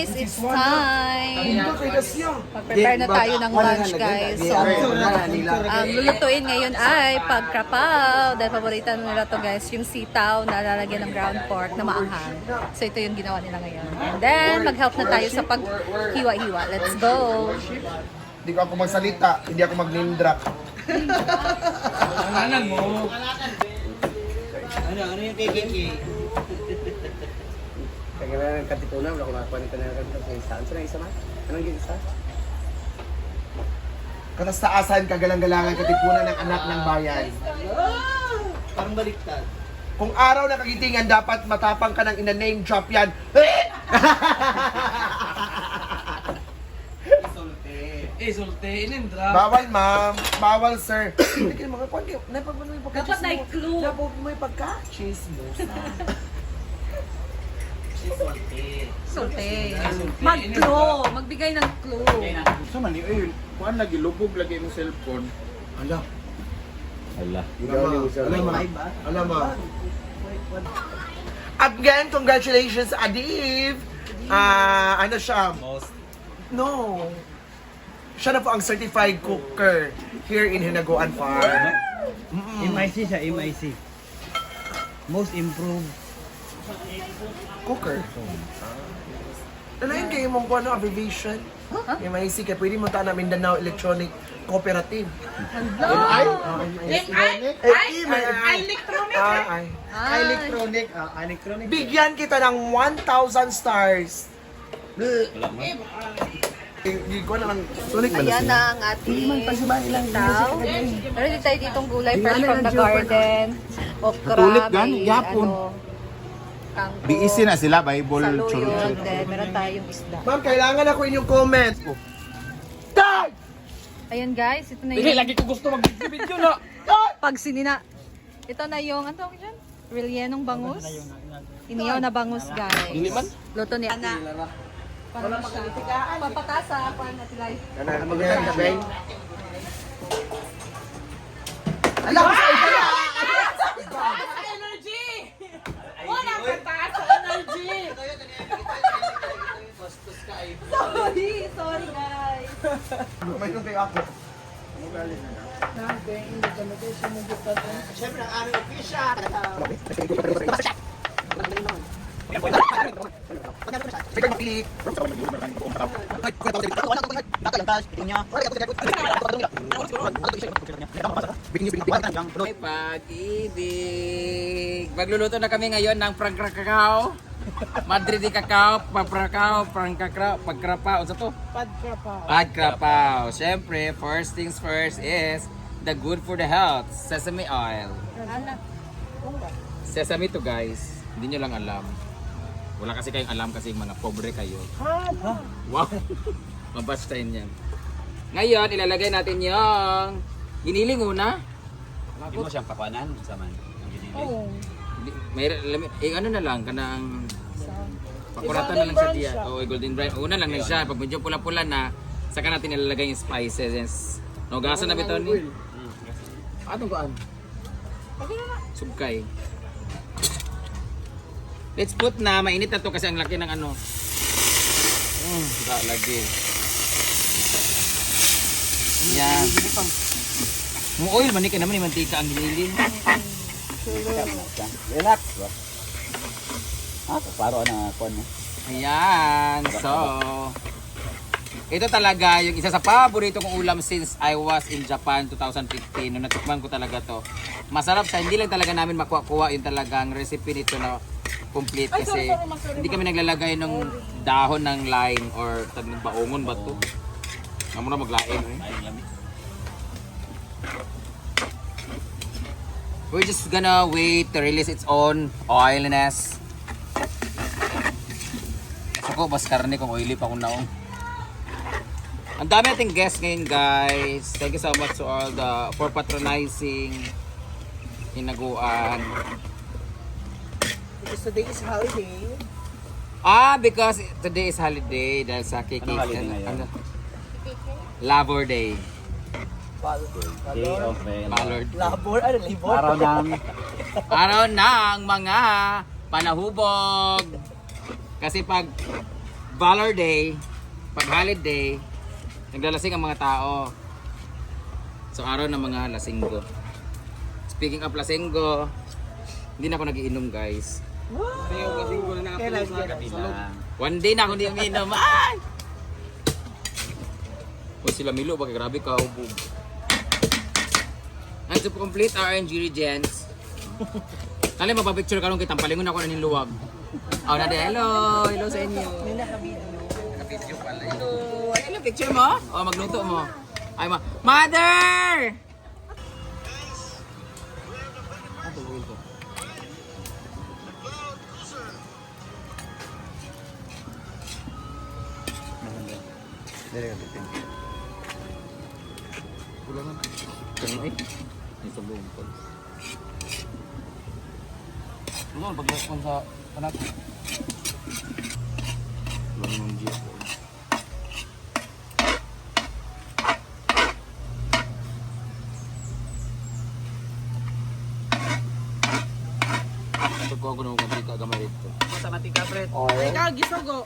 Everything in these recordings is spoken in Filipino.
guys, it's time. Mag-prepare na tayo ng lunch, guys. So, ang lulutuin ngayon ay pagkrapaw. Dahil paborito nila to, guys, yung sitaw na lalagyan ng ground pork na maanghang. So, ito yung ginawa nila ngayon. And then, mag-help na tayo sa paghiwa-hiwa. Let's go! Hindi ko ako magsalita, hindi ako mag-name drop. Pangalan mo. Ano yung kikiki? Kaya nga ng katipunan, wala ko nakakuha nito na saan saan isa man? Anong gisa? Katastaasan, kagalang-galangan, katipunan ng anak ng bayan. Parang baliktad. Kung araw na kagitingan, dapat matapang ka ng ina-name drop yan. Sulte, inindra. Bawal, ma'am. Bawal, sir. Hindi kayo mga kwan. Dapat mo yung pagka-cheese mo. Dapat may clue. Dapat mo yung pagka-cheese mo. Sulte. Mag-clue. Magbigay ng clue. Sa man eh, kuan lagi lubog lagi mo cellphone. Ala. Ala. Alam mo. Again, congratulations, Adiv. Ano siya? No. Siya na po ang certified cooker here in Hinaguan Farm. MIC siya, MIC. Most improved. Cooker? Ano yun kayo mong kung ano, abbreviation? MIC, kaya pwede mo ta na Mindanao Electronic Cooperative. Electronic. Electronic. Bigyan kita ng 1,000 stars. Hindi ko na lang. Ayan na ang ating sitaw. Meron din tayo ditong gulay fresh from the garden. Okra, Tulik gan, may yapon. kangkong, Biisi na sila Bible saluyot, church. then meron tayong isda. Ma'am, kailangan ako inyong comment. Dad! Ayan guys, ito na Dili, yung lagi ko gusto mag-video na. pag sinina. Ito na yung, ano tawag dyan? Rellenong bangus. Iniyaw na bangus guys. Luto ni Ana. Para papatasa ako na sila. Alam ko sa iba na! Sorry guys. May nung kayo ako. Siyempre, ang aming official. May pag-ibig. Magluluto na kami ngayon ng prangkrakakaw. Madrid kakao, paprakaw, prangkakaw, pagkrapaw. Sa to? Pagkrapaw. Siyempre, first things first is the good for the health, sesame oil. Sesame to guys. Hindi nyo lang alam. Wala kasi kayong alam kasi mga pobre kayo. Wow! Mabastahin yan. Ngayon, ilalagay natin yung giniling una. Hindi mo siyang pakuanan sa man. Oo. May ano na lang kanang pakuratan na lang sa diya. Oh, golden brown. Una lang na siya. Pag medyo pula-pula na, saka natin ilalagay yung spices. No, gasa na bitaw ni. Atong kuan. Subkay. Let's put na, mainit na to kasi ang laki ng ano. Lagi. Yan. Mo oil man ni naman ni mantika ang giniling. Relax. Paro na kon. Ayan. So, ito talaga yung isa sa paborito kong ulam since I was in Japan 2015. Nung natikman ko talaga to. Masarap siya. Hindi lang talaga namin makuha-kuha yung talagang recipe nito na complete kasi hindi kami naglalagay ng dahon ng lime or baongon ba to? Nga muna maglain. We're just gonna wait to release its own oiliness. Ako, bas karne kung oily pa kung naong. Ang dami nating guests ngayon guys. Thank you so much to all for patronizing Hinaguan. Because today is holiday. Because today is holiday dahil sa KK. Labor Day. Day of Ballard. Labor, ano, labor? Araw ng mga panahubog. Kasi pag Valor Day, pag holiday, naglalasing ang mga tao. So araw ng mga lasinggo. Speaking of lasinggo, hindi na ako nagiinom guys. One day na ako hindi umiinom. Ay! O sila Milo, bakit grabe ka, hubog. And to complete our ingredients, tali mapapicture ka nung kitang palingon ako na niluwag. Oh, nade, hello! Hello sa inyo. Naka-video pala. Hello! Hello, picture mo? O, magluto mo. Ay, Mother! Kano eh? Yung sa buong ko. Ano, pag-respond sa panak. Lang ng G ako. Pagkuha ko ng mantika gamay dito. Sa matika, Fred. Mantika, gisogo.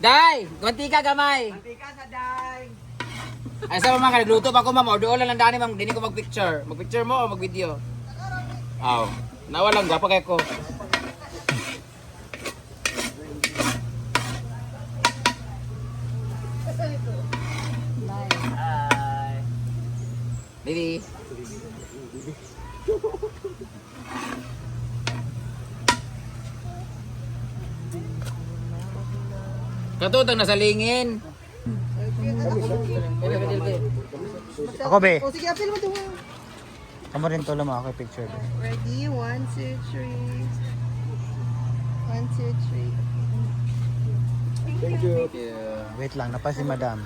Day! Mantika gamay! Matika sa day. Ay sa mga nagluto pa ko ma'am, order lang lang dani ma'am, dini ko mag-picture. Mag-picture mo o mag-video? Aw, nawalang gapa kay ko. Ay. Baby. Katutang nasalingin. Ako be. O sige, apil mo ito. Kamu rin to lama ako picture be. Ready? 1, 2, 3. 1, 2, 3. Wait lang, napa si madam.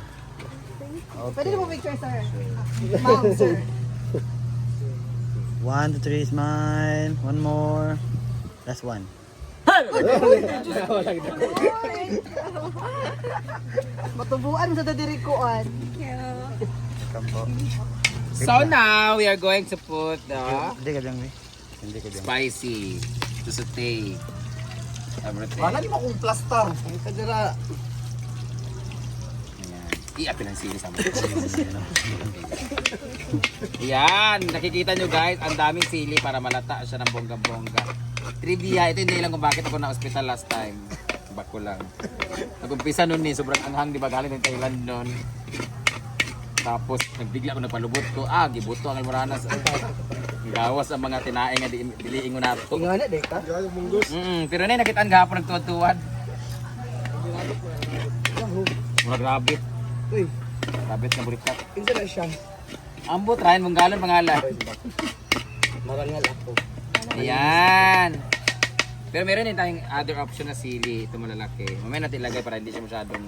Pwede na po picture, sir. Ma'am, sir. 1, 2, 3, smile. One more. Last one. Matubuan mo sa dadirikuan. Kampo. So now we are going to put the Hindi ka lang be. Hindi ka lang. spicy to saute everything. Wala di mo kung plaster. Ang kadira. Ayan. Iapin ang sili sa mga. Yan, nakikita nyo guys, ang daming sili para malata siya ng bongga-bongga. Trivia, ito hindi lang kung bakit ako na-hospital last time. Bako lang. Nag-umpisa nun sobrang anghang, di ba galing ng Thailand nun. Tapos nagbigla ako nagpalubot ko, gibuto ang almoranas. Gawas ang mga tinaing nga diliing ko nato. Tingnan na, deka. Pero na nakitaan gahapon nagtuwad-tuwad. Murag rabbit. Uy, Rabbit na burikat. kinsa na siya. Ambot, Ryan, mong galon pangalan. Marangal ako. Ayan. Pero meron din tayong other option na sili. Ito malalaki. Mamaya natin ilagay para hindi siya masyadong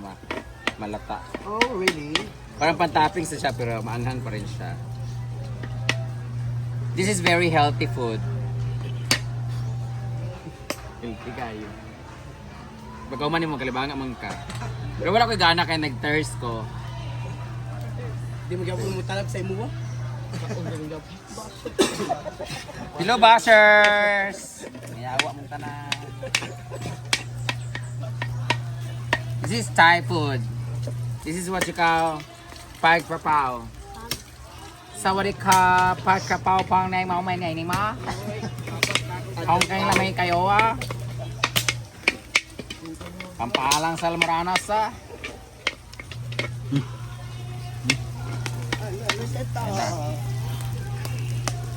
malata. Oh, really? Parang pan-toppings na siya pero maanghang pa rin siya. This is very healthy food. Healthy kayo. Baga man yung mga kalibanga man ka. Pero wala ko gana kaya nag-thirst ko. Di mo gyapon mo talab sa imo ba? Hello, bashers! Mayawa mong tanan. This is Thai food. This is what you call Pag Krapao. Sawadee ka, Pag Krapao pang nang mau mai ni ma. Kung kayo na may kayo Pampalang sa Almoranas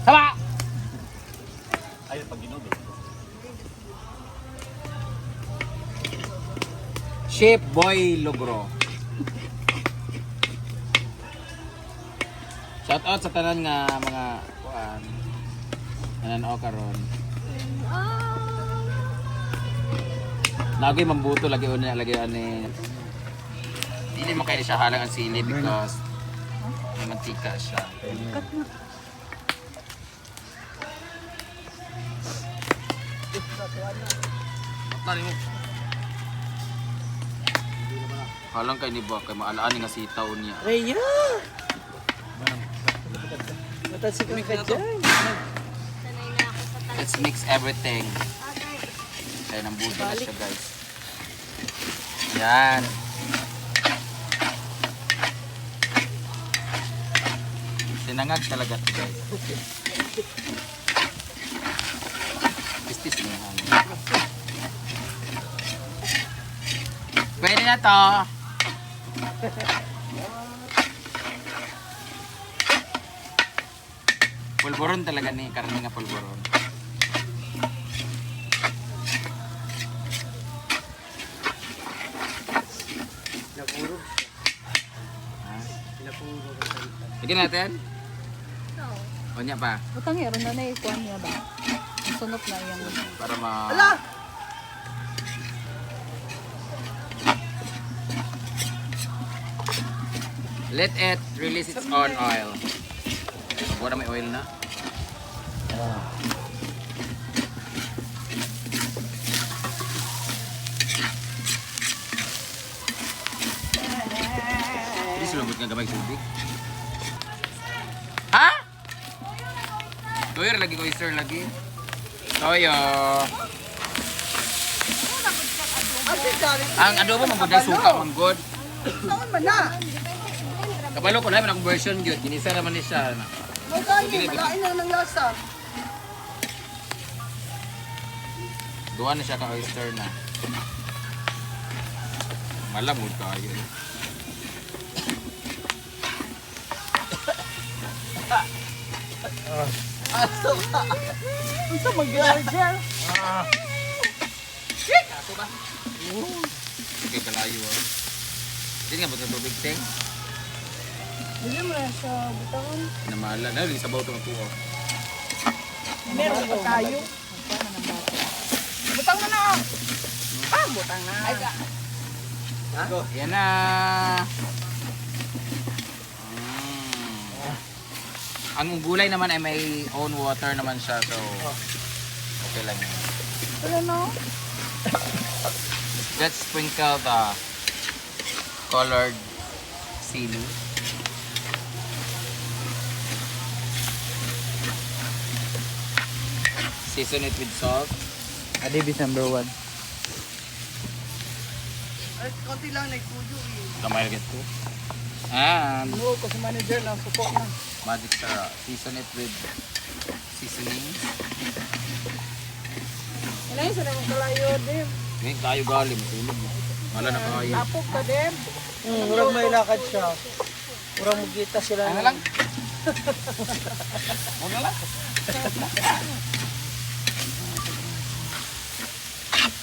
Sama! Chef Boy Logro. Shout out sa tanan nga mga kuan. Nananaw karon. Lagi mambuto lagi una lagi ani. Hindi mo kaya siya halang ang sili because may mantika siya. Halang kay ni ba kay maalaan nga sitaw niya. Raya! Matasik kami ka dyan. Let's mix everything. Kaya nang buto na siya guys. Yan. Sinangag talaga to guys. Pistis mo yan. Pwede na to. Pulburon talaga ni karne nga pulburon. Sige natin. O niya pa. Butang yun, na na-ikuan niya ba? Sunok na yung... Para ma... Let it release its own oil. Wala may oil na. Ini sulambot nga gamay tubig. Ha? Toyo lagi ko oyster lagi. Toyo. Ang adobo manggod ay suka manggod. Saan man na? Kabalo ko na akong version gyud. Ginisa naman ni siya. Magaling, malain na ng lasa. Duwa na siya ka oyster na. Malamod kayo. Ito mag-garger. Ato ba? Okay, kalayo ah. Hindi nga ba ito tubig, Teng? Hindi mo na siya butangon. Namala. Naling sabaw ito nga po. Meron pa tayo. Butang mo na. Butang na. Ay, Yan na. Ang gulay naman ay may own water naman siya. So, okay lang yun. Wala na. Let's sprinkle the colored sili. Season it with salt. Adib is number 1. Ay, konti lang nagpuyo eh. Kamay lagyan ko. And No, kasi manager na support na. magic sarap. Season it with seasoning. Wala yun sa namang kalayo, Deb. Ngayon kayo galing. Matulog. Wala na kayo. Tapok ka, Deb. Murag may lakad siya. Murag magkita sila. Ano lang? Ano lang?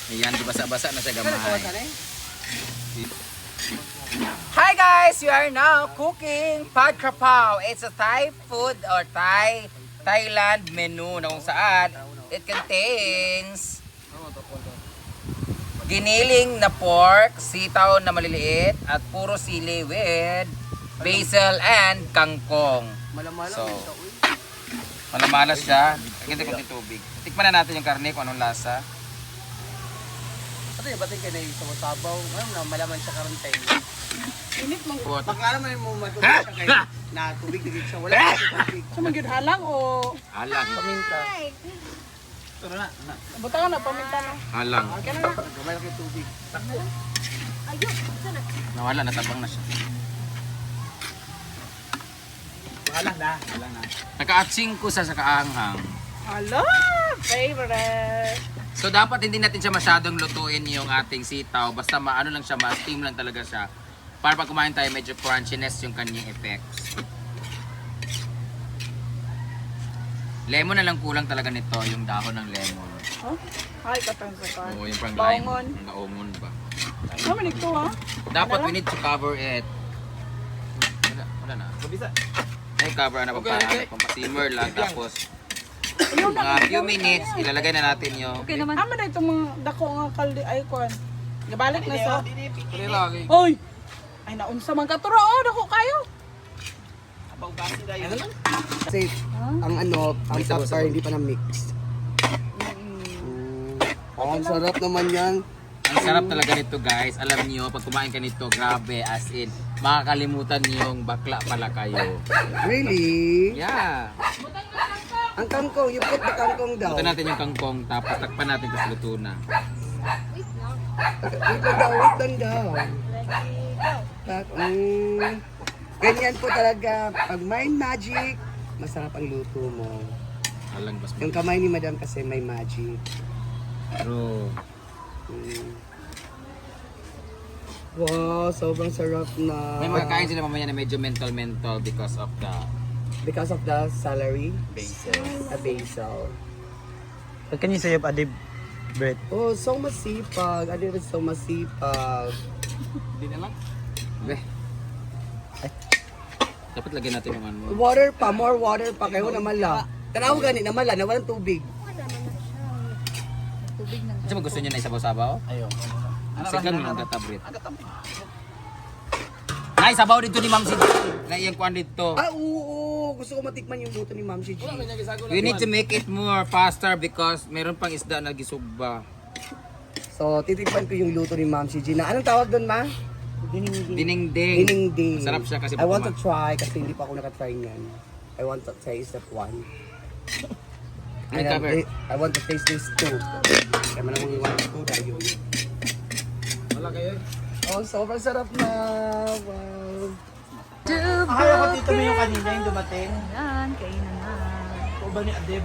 Ayan, di basa-basa na siya gamay. Hi guys! We are now cooking pad krapao. It's a Thai food or Thailand menu na kung saan it contains giniling na pork, sitaw na maliliit, at puro sili with basil and kangkong. So, malamalas siya. Lagyan ko ng tubig. Tikman na natin yung karne kung anong lasa. Ito yung bating kayo na sabaw. Ngayon na malaman siya karantay. Init mong What? Pagkala man mo matubig siya kayo na tubig digit siya. Wala kasi tubig. sa magighalang o Alang. Paminta. butangan na, paminta na. Alang. Okay na na. Gamay lang yung tubig. Nawala, natabang na siya. Wala na. Wala na. Naka-atsing ko sa kaanghang. Hello, favorite. So dapat hindi natin siya masyadong lutuin yung ating sitaw. Basta maano lang siya, ma-steam lang talaga siya. Para pag kumain tayo, medyo crunchiness yung kanyang effects. Lemon na lang kulang talaga nito, yung dahon ng lemon. Oh, ay, katang sa kan. Oo, yung parang Baongon. lime. Naongon ba? Naman ito ha. Dapat we need to cover it. Wala na. Ay, cover na pampasimmer lang. Tapos, mga few minutes, ilalagay na natin yung... Okay naman. Ama na itong mga dako nga kaldi ay kwan. Nabalik na sa. Lagi. Oy. Ay naunsa man katuro oh, dako kayo. Kasi ang ano, ang tapar hindi pa na-mix. Ang sarap naman yan. Ang sarap talaga nito guys. Alam niyo, pag kumain ka nito, grabe as in, makakalimutan niyo yung bakla pala kayo. Really? Yeah. Ang kangkong, you put the kangkong daw. Luto natin yung kangkong, tapos takpan natin kasi luto na. Wait lang daw. Ganyan po talaga. Pag may magic, masarap ang luto mo. Alang bas. Yung kamay ni Madam kasi may magic. True. Wow, sobrang sarap na. May makakain sila mamaya na medyo mental because of the salary. basil. A basil. What can you say of Adib, Brett? Oh, so masipag. Ano rin so masipag. Hindi na lang. Beh. Dapat lagyan natin yung ano. Water pa, more water pa. Kayo namala. Tanaw gani, namala, nawalan tubig. Tubig na. Kasi mo gusto niya na isabaw-sabaw? Ayaw. Sige mo lang tatabrit. Ay, sabaw dito ni Ma'am Sid. Naiyang kuhan dito. Ah, oo. Gusto ko matikman yung luto ni Ma'am Gigi. We need to make it more faster because meron pang isda na gisugba. So, titikman ko yung luto ni Ma'am Gigi na. Anong tawag doon, Ma? Dinengdeng. Dinengding. Sarap siya kasi I want to try kasi hindi pa ako nakatry niyan. I want to taste that one. May cover. I want to taste this too. Kaya man ang iwan ko dahil yun. Wala kayo. Oh, sobrang sarap na. Wow. Akala ko dito mo yung kanina yung dumating. Yan, kainan na. O ba ni Adib?